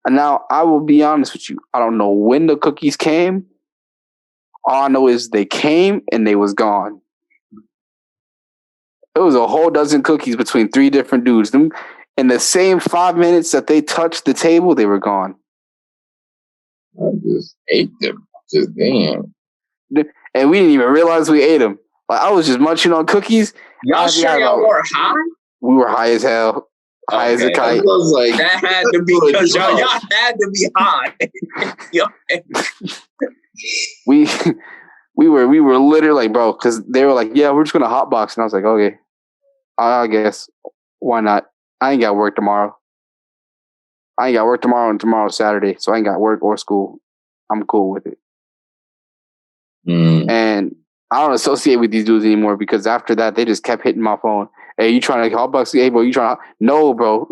And now I will be honest with you. I don't know when the cookies came. All I know is they came and they was gone. It was a whole dozen cookies between 3 different dudes. Them, in the same 5 minutes that they touched the table, they were gone. I just ate them. Just damn. And we didn't even realize we ate them. Like, I was just munching on cookies. Y'all sure y'all were high? We were high as hell. High as a kite. Was like, that had to be because y'all had to be high. We were literally like, bro, because they were like, yeah, we're just gonna hotbox, and I was like, okay, I guess why not? I ain't got work tomorrow. And tomorrow's Saturday, so I ain't got work or school. I'm cool with it. And I don't associate with these dudes anymore because after that, they just kept hitting my phone. Hey, you trying to hotbox? Hey, bro, you trying to? No, bro.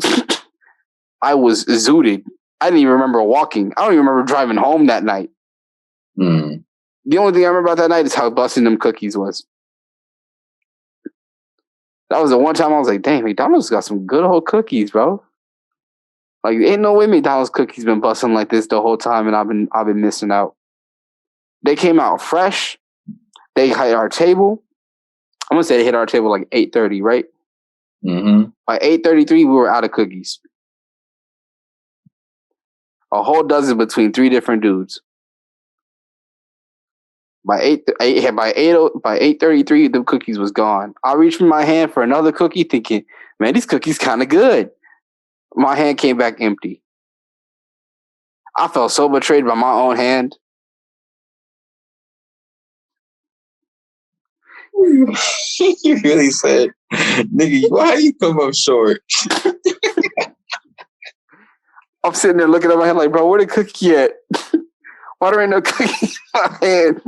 I was zooted. I didn't even remember walking. I don't even remember driving home that night. The only thing I remember about that night is how busting them cookies was. That was the one time I was like, dang, McDonald's got some good old cookies, bro. Like, ain't no way McDonald's cookies been busting like this the whole time, and I've been missing out. They came out fresh. They hit our table. I'm gonna say they hit our table like 8:30, right? Mm-hmm. By 8:33, we were out of cookies. A whole dozen between 3 different dudes. By 8:33, the cookies was gone. I reached in my hand for another cookie, thinking, "Man, these cookies kind of good." My hand came back empty. I felt so betrayed by my own hand. You really said, "Nigga, why you come up short?" I'm sitting there looking at my hand like, bro, where the cookie at? Why there ain't no cookie in my hand?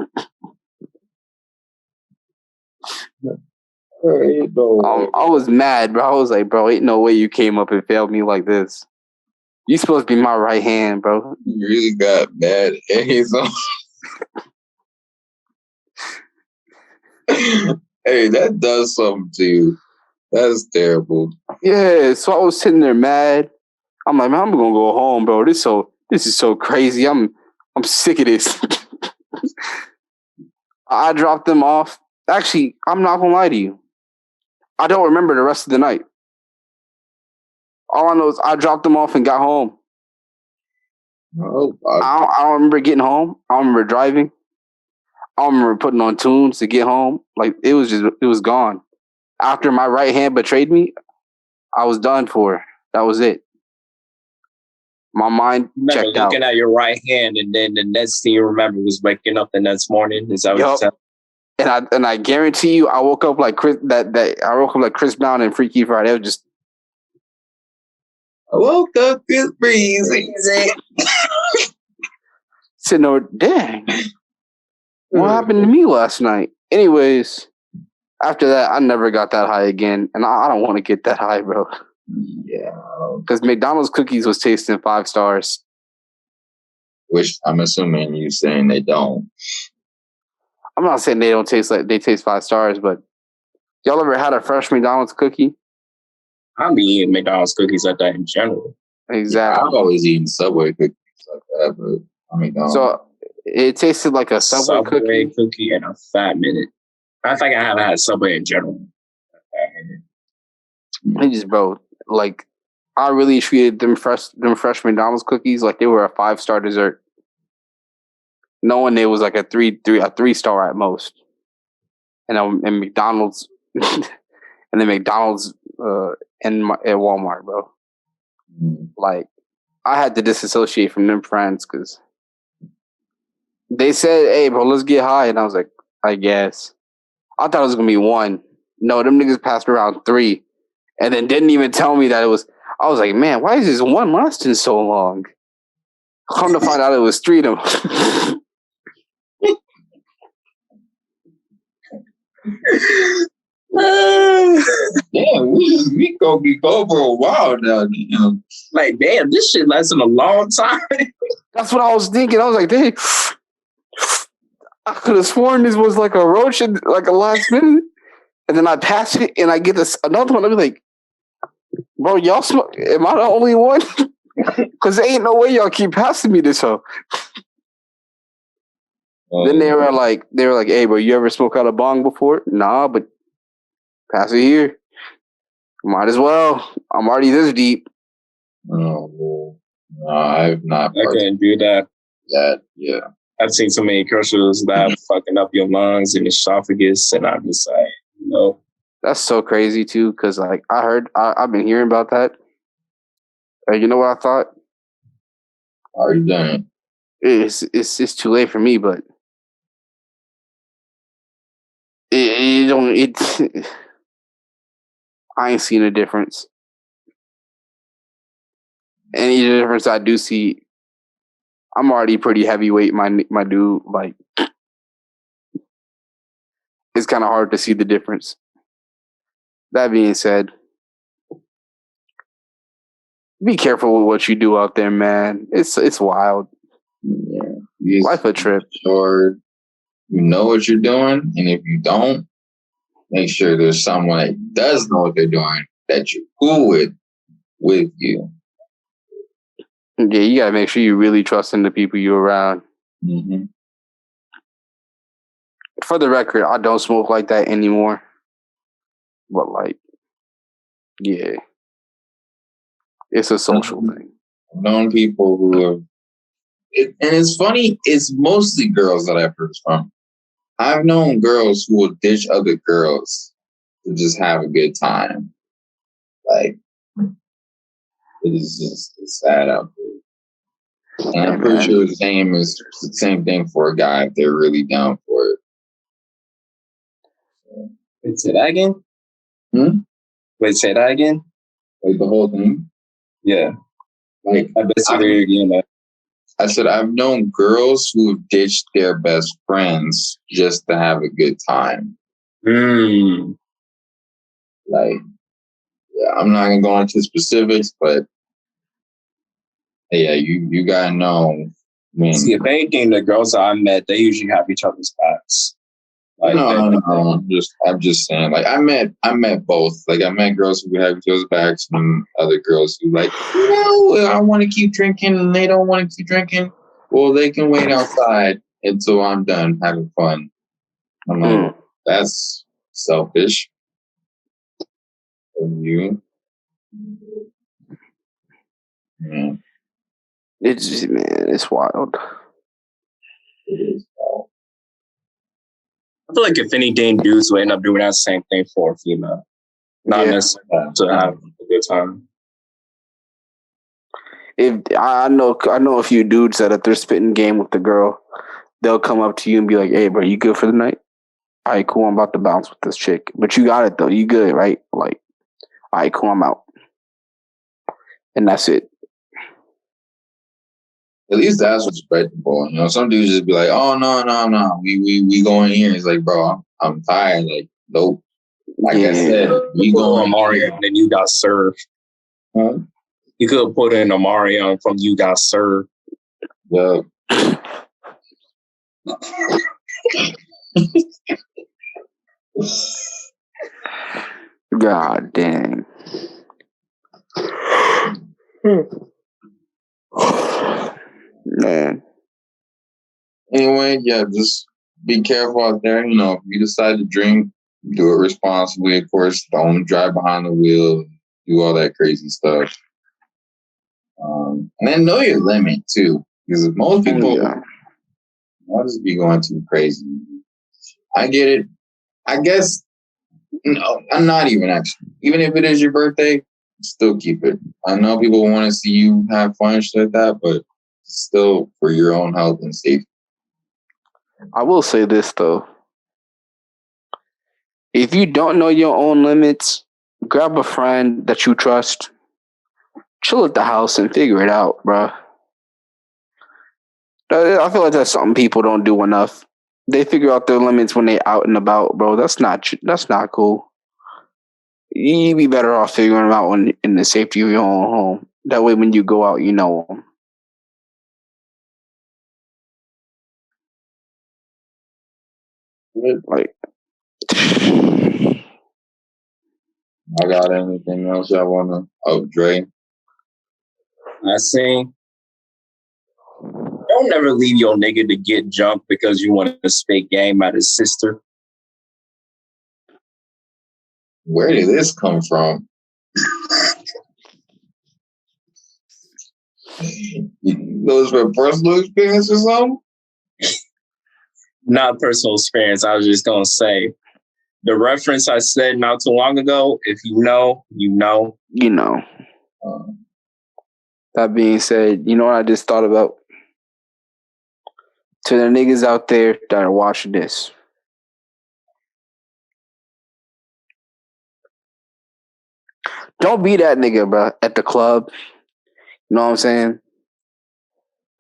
I was mad, bro. I was like, bro, ain't no way you came up and failed me like this. You supposed to be my right hand, bro. You really got bad hands on. Hey, that does something to you. That's terrible. Yeah, so I was sitting there mad. I'm like, man, I'm gonna go home, bro. This is so crazy. I'm sick of this. I dropped them off. Actually, I'm not gonna lie to you. I don't remember the rest of the night. All I know is I dropped them off and got home. Oh, I don't remember getting home. I don't remember driving. I don't remember putting on tunes to get home. Like it was gone. After my right hand betrayed me, I was done for. That was it. My mind checked out. Looking at your right hand, and then the next thing you remember was waking up the next morning. Is that what you said? And I guarantee you, I woke up like Chris. I woke up like Chris Brown and Freaky Friday. I was just. I woke up this breezy. Sitting over, dang. What happened to me last night? Anyways, after that, I never got that high again, and I don't want to get that high, bro. Yeah, because McDonald's cookies was tasting 5 stars. Which I'm assuming you saying they don't. I'm not saying they don't taste like they taste 5 stars, but y'all ever had a fresh McDonald's cookie? I'll be eating McDonald's cookies like that in general. Exactly. Yeah, I've always eaten Subway cookies like that, but McDonald's. So it tasted like a Subway cookie in a fat minute. I think I haven't had Subway in general. It just, bro, like I really treated them fresh McDonald's cookies like they were a 5-star dessert. Knowing it was like a 3-star at most. And McDonald's and then McDonald's at Walmart, bro. Like I had to disassociate from them friends because they said, "Hey, bro, let's get high," and I was like, "I guess." I thought it was gonna be 1. No, them niggas passed around 3, and then didn't even tell me that it was. I was like, "Man, why is this 1 lasting so long?" Come to find out, it was 3 of them. Damn, we gonna be gone for a while now. You know? Like, damn, this shit lasted a long time. That's what I was thinking. I was like, dang, I could have sworn this was like a roach, like a last minute. And then I pass it and I get another one. I'll be like, bro, y'all smoke? Am I the only one? Because there ain't no way y'all keep passing me this hoe. Then they were like, "Hey, bro, you ever smoke out a bong before?" Nah, but pass it here. Might as well. I'm already this deep. Oh, no, I've not. I can't do that. Yeah. I've seen so many commercials that fucking up your lungs and esophagus, and I'm just like, no. That's so crazy too, because like I've been hearing about that. You know what I thought? Already done it. It's too late for me, but I ain't seen a difference. Any difference I do see, I'm already pretty heavyweight, my dude. Like, it's kind of hard to see the difference. That being said, be careful with what you do out there, man. It's wild. Yeah. Life a trip. Sure, you know what you're doing, and if you don't, make sure there's someone that does know what they're doing that you're cool with you. Yeah, you gotta make sure you really trust in the people you're around. Mm-hmm. For the record, I don't smoke like that anymore. But like, yeah, it's a social thing. I've known people who have, and it's funny. It's mostly girls that I've heard from. I've known girls who will ditch other girls to just have a good time. Like, it is just it's sad out there. And Hey, I'm pretty man. sure the same thing for a guy if they're really down for it. Wait, say that again? Wait, say that again? Like the whole thing? Yeah. Like, I bet you again. I said, I've known girls who have ditched their best friends just to have a good time. Like, yeah, I'm not gonna go into specifics, but yeah, you gotta know when. See, if anything, the girls that I met, they usually have each other's backs. Like, no. I'm just saying. Like, I met both. Like, I met girls who have each other's backs, and other girls who like, I want to keep drinking, and they don't want to keep drinking. Well, they can wait outside until I'm done having fun. I'm like, that's selfish of you. Yeah. It's wild. It is wild. I feel like if anything, dudes will end up doing that same thing for a female. Not necessarily to have a good time. If I know a few dudes that if they're spitting game with the girl, they'll come up to you and be like, "Hey, bro, you good for the night? All right, cool. I'm about to bounce with this chick, but you got it though. You good, right? Like, all right, cool. I'm out." And that's it. At least that's respectable. You know, some dudes just be like, "Oh no, we going here." It's like, bro, I'm tired. Like, nope. Like I said, we going Mario, and then you got served. Huh? You could have put in a Mario from you got served. Yeah. God dang. Man. Anyway, yeah, just be careful out there. You know, if you decide to drink, do it responsibly, of course. Don't drive behind the wheel, do all that crazy stuff. And then know your limit too. Because if most people I'll just be going too crazy. I get it. I guess no, I'm not even actually. Even if it is your birthday, still keep it. I know people want to see you have fun and shit like that, but still for your own health and safety. I will say this though. If you don't know your own limits, grab a friend that you trust, chill at the house and figure it out, bro. I feel like that's something people don't do enough. They figure out their limits when they out and about, bro. That's not cool. You'd be better off figuring them out when in the safety of your own home. That way, when you go out, you know them. Like, I got anything else y'all wanna? Oh, Dre. I see. Don't never leave your nigga to get jumped because you want to spit game at his sister. Where did this come from? Those were personal experience or something? Not personal experience. I was just gonna say the reference I said not too long ago. If you know, you know. You know. That being said, you know what I just thought about? To the niggas out there that are watching this. Don't be that nigga, bro, at the club. You know what I'm saying?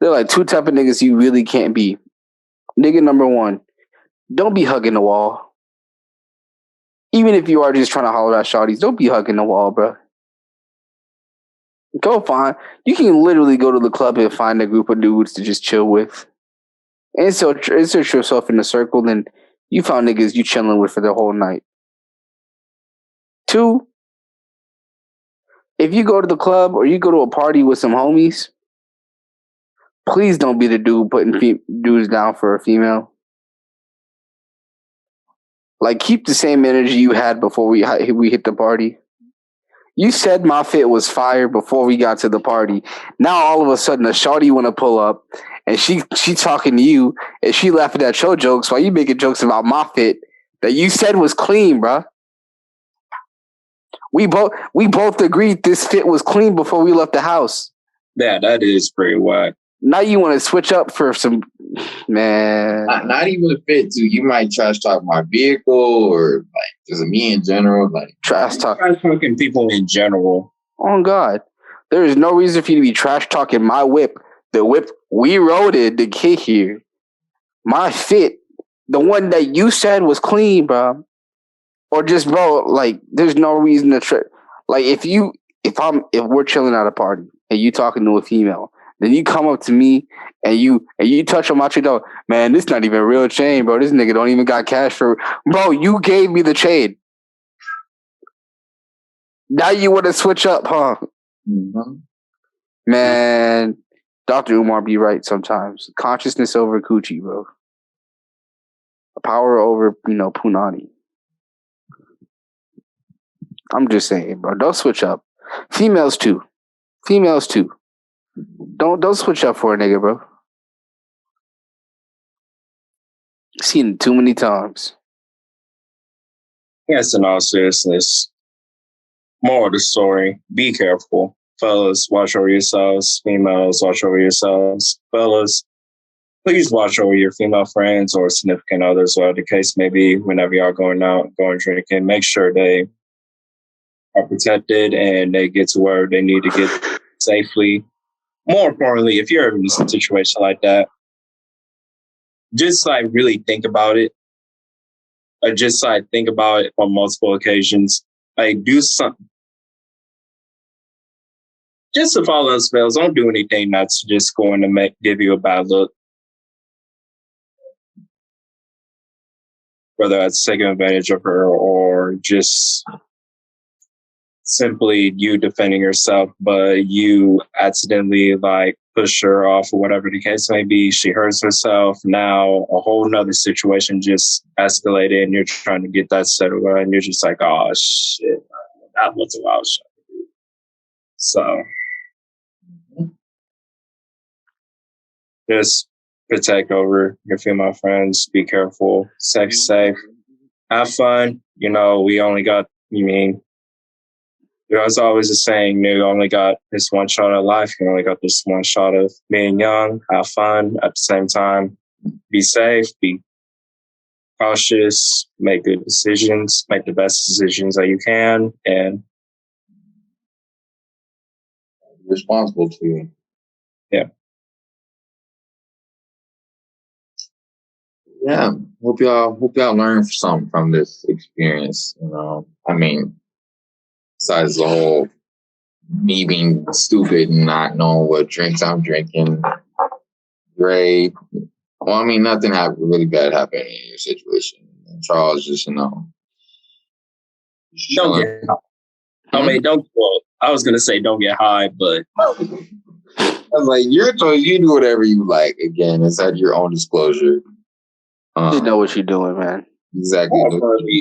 There are like two type of niggas you really can't be. Nigga number one, don't be hugging the wall. Even if you are just trying to holler at shawties, don't be hugging the wall, bro. Go find. You can literally go to the club and find a group of dudes to just chill with. Insert yourself in a circle, then you found niggas you chilling with for the whole night. Two, if you go to the club or you go to a party with some homies, please don't be the dude putting dudes down for a female. Like, keep the same energy you had before we hit the party. You said my fit was fire before we got to the party. Now all of a sudden a shawty want to pull up and she talking to you, and she laughing at your jokes while you making jokes about my fit that you said was clean, bro. We both agreed this fit was clean before we left the house. Yeah, that is pretty whack. Now you want to switch up for some, man. Not even a fit too. You might trash talk my vehicle or like just me in general. Like trash talking people in general. Oh God, there is no reason for you to be trash talking my whip. The whip we rode it to get here. My fit, the one that you said was clean, bro. Or just, bro, like there's no reason to like if we're chilling at a party and you talking to a female, then you come up to me and you touch on my chain, though, man, this not even a real chain, bro. This nigga don't even got cash for, bro. You gave me the chain. Now you want to switch up, huh? mm-hmm. Man, Dr. Umar be right sometimes. Consciousness over coochie, bro. Power over, punani. I'm just saying, bro. Don't switch up. Females too. Don't switch up for a nigga, bro. Seen it too many times. Yes, in all seriousness, moral of the story: be careful, fellas. Watch over yourselves. Females, watch over yourselves. Fellas, please watch over your female friends or significant others, or the case may be. Whenever y'all going out, going drinking, make sure they are protected and they get to where they need to get safely. More importantly, if you're in a situation like that, just like really think about it. Or just like think about it on multiple occasions. Like do something. Just to follow those spells, don't do anything that's just going to give you a bad look. Whether that's taking advantage of her or just simply you defending yourself, but you accidentally like push her off or whatever the case may be. She hurts herself. Now a whole nother situation just escalated and you're trying to get that settled and you're just like, oh shit, that was what I was trying to do. So just protect over your female friends, be careful, sex safe, have fun. We only got, there's always a saying, you only got this one shot at life. You only got this one shot of being young. Have fun. At the same time, be safe, be cautious, make good decisions, make the best decisions that you can, and responsible too. Yeah. Yeah. Hope y'all learn something from this experience. Besides the whole me being stupid and not knowing what drinks I'm drinking, great. Well, nothing really bad happened in your situation. Charles just, don't get high. I was going to say don't get high, but I was like, you do whatever you like. Again, it's at your own disclosure. You know what you're doing, man. Exactly.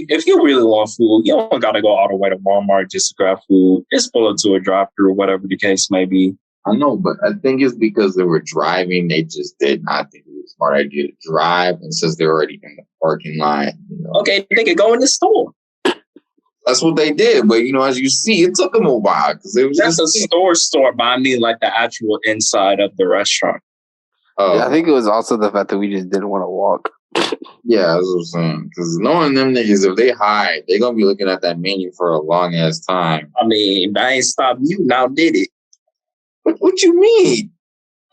If you really want food, you don't got to go all the way to Walmart just to grab food. Just pull up to a drive-thru, whatever the case may be. I know, but I think it's because they were driving. They just did not think it was a smart idea to drive. And since they're already in the parking lot, Okay, they could go in the store. That's what they did. But, as you see, it took them a while. Because it was just a store, but I mean like the actual inside of the restaurant. Oh, yeah, I think it was also the fact that we just didn't want to walk. Yeah, that's what I'm saying. Because knowing them niggas, if they hide, they're going to be looking at that menu for a long ass time. I ain't stopped you now, did it? What you mean?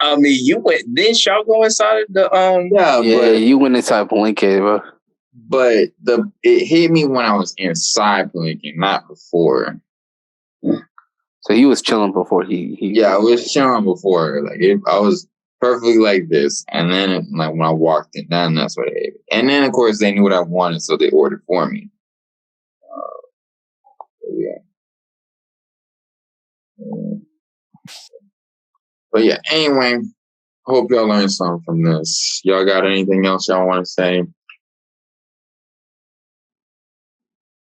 You went, didn't y'all go inside of the, Yeah, you went inside Palenque, bro. But it hit me when I was inside Palenque, not before. So he was chilling before he Yeah, I was chilling before. I was perfectly like this. And then when I walked in, then that's what it hit me. And then, of course, they knew what I wanted, so they ordered for me. Yeah. But yeah, anyway, hope y'all learned something from this. Y'all got anything else y'all want to say?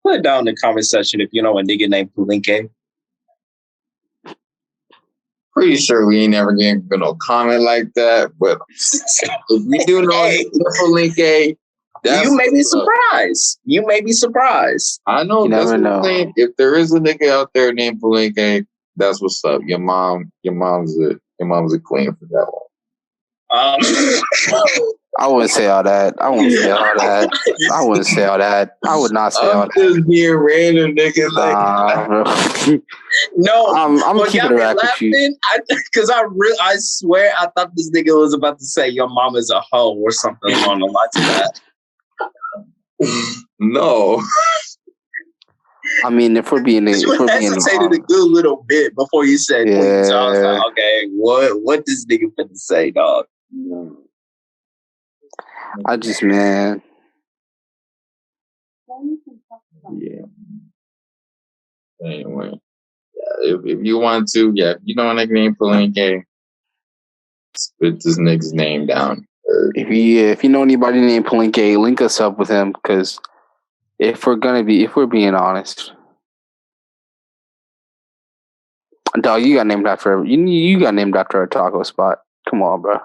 Put it down in the comment section if you know a nigga named Palenque. Pretty sure we ain't never getting no comment like that. But if we do know Palenque, you may be surprised. You may be surprised. I know. You That's never what I'm know. saying. If there is a nigga out there named Palenque, that's what's up. Your mom's a queen for that one. I wouldn't say all that. I wouldn't say all that. I would not say all that. Just being random niggas No, I'm keeping it rap with you. Because I swear I thought this nigga was about to say your mama's a hoe or something along the lines of that. No. I mean, if we're being You hesitated a good little bit before you said, yeah. So I was like, okay, what this nigga finna say, dog? I just, man. Yeah. Anyway, if you want to, if you know a nigga named Palenque, spit this nigga's name down. If you know anybody named Palenque, link us up with him, because if we're being honest, dog, you got named after a taco spot. Come on, bro.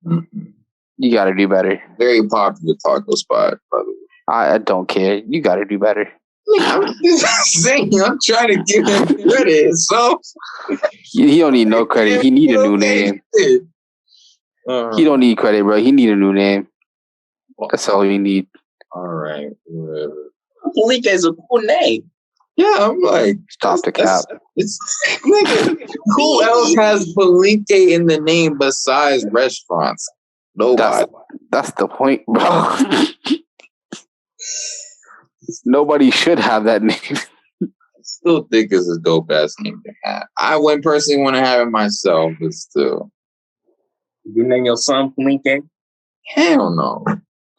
Mm-hmm. You got to do better. Very popular taco spot, by the way. I don't care. You got to do better. I'm just saying. I'm trying to give him credit. So he don't need no credit. He need a new name. He don't need credit, bro. He need a new name. That's all he need. All right, whatever. Palenque is a cool name. Yeah, I'm like, stop the cap. Nigga, who else has Palenque in the name besides restaurants? Nobody. That's the point, bro. Nobody should have that name. I still think it's a dope ass name to have. I wouldn't personally want to have it myself, but still. You name your son Palenque? Hell no.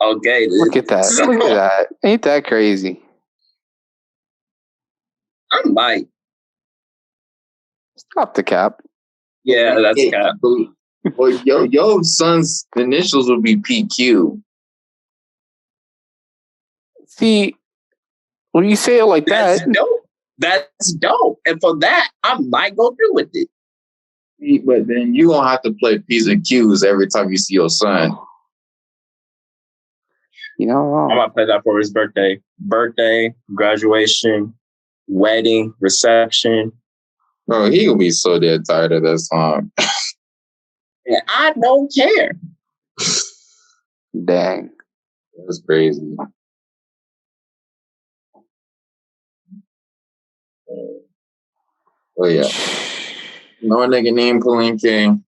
Okay. Look at that. Look at that. Ain't that crazy? I might. Stop the cap. Yeah, that's cap. Well, your son's initials would be PQ. See, when you say it like that's dope. That's dope. And for that, I might go through with it. But then you gonna have to play P's and Q's every time you see your son. You know, I'm gonna play that for his birthday. Birthday, graduation, wedding, reception. Bro, he gonna be so dead tired of that song. And I don't care. Dang. That's crazy. Oh yeah. No nigga named Palenque.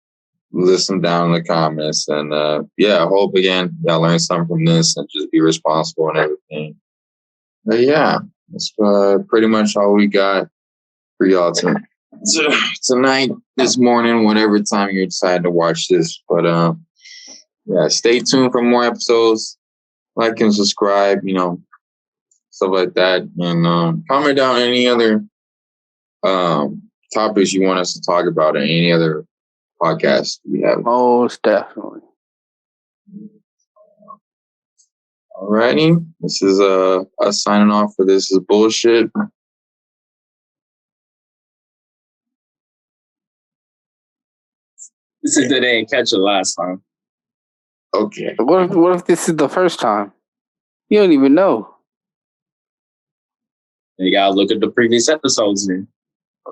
Listen down in the comments. And I hope again y'all learn something from this and just be responsible and everything. But yeah, that's pretty much all we got for y'all tonight, this morning, whatever time you decide to watch this. But stay tuned for more episodes. Like and subscribe, stuff like that. And comment down any other topics you want us to talk about in any other podcast we have. Most definitely. Alrighty. This is us signing off for This Is Bullshit. This is that they didn't catch it last time. Okay. What if this is the first time? You don't even know. You gotta look at the previous episodes then.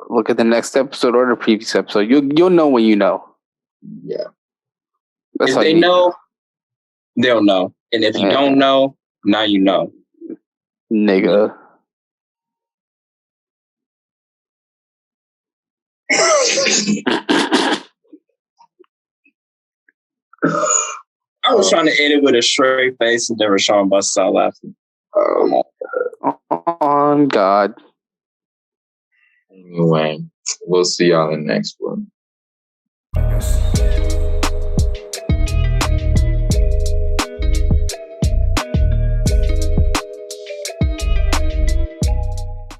Look at the next episode or the previous episode. You'll know when you know. Yeah. That's if they know, they'll know. And if you don't know, now you know. Nigga. I was trying to end it with a straight face and then Rashawn busts out laughing. On God. Anyway, we'll see y'all in the next one.